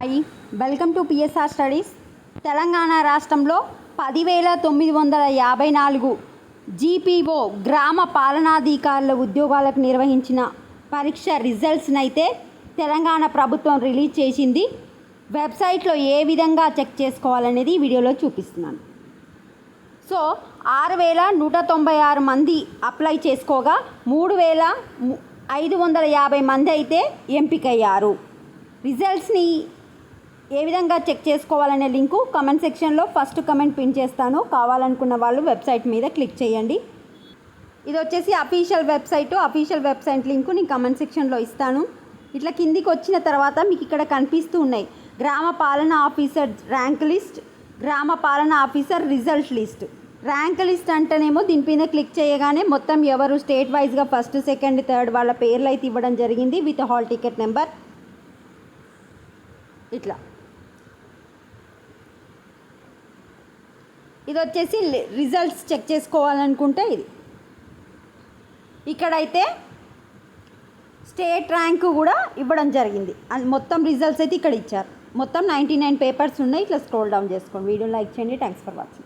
Hi, welcome to PSR studies. Telangana రాష్ట్రంలో 10,954 GPO గ్రామ పాలనాధికారుల ఉద్యోగాలకు నిర్వహించిన పరీక్ష రిజల్ట్స్ని అయితే తెలంగాణ ప్రభుత్వం రిలీజ్ చేసింది. వెబ్సైట్లో ఏ విధంగా చెక్ చేసుకోవాలనేది ఈ వీడియోలో చూపిస్తున్నాను. సో 6,196 మంది అప్లై చేసుకోగా 3,550 మంది అయితే ఎంపికయ్యారు. రిజల్ట్స్ని ఏ విధంగా చెక్ చేసుకోవాలనే లింకు కమెంట్ సెక్షన్లో ఫస్ట్ కమెంట్ పిన్ చేస్తాను. కావాలనుకున్న వాళ్ళు వెబ్సైట్ మీద క్లిక్ చేయండి. ఇది వచ్చేసి అఫీషియల్ వెబ్సైట్ లింకు నేను కమెంట్ సెక్షన్లో ఇస్తాను. ఇట్లా కిందికి వచ్చిన తర్వాత మీకు ఇక్కడ కనిపిస్తూ ఉన్నాయి గ్రామ పాలనా ఆఫీసర్ ర్యాంక్ లిస్ట్, గ్రామ పాలనా officer result list. Rank list అంటేనేమో దీనిపైన క్లిక్ చేయగానే మొత్తం ఎవరు స్టేట్ వైజ్గా ఫస్ట్, సెకండ్, థర్డ్ వాళ్ళ పేర్లు అయితే ఇవ్వడం జరిగింది విత్ హాల్ టికెట్ నెంబర్. ఇట్లా ఇది వచ్చేసి రిజల్ట్స్ చెక్ చేసుకోవాలనుకుంటే ఇది ఇక్కడైతే స్టేట్ ర్యాంకు కూడా ఇవ్వడం జరిగింది. మొత్తం రిజల్ట్స్ అయితే ఇక్కడ ఇచ్చారు. మొత్తం 99 పేపర్స్ ఉన్నాయి. ఇట్లా స్క్రోల్ డౌన్ చేసుకోండి. వీడియో లైక్ చేయండి. Thanks for watching.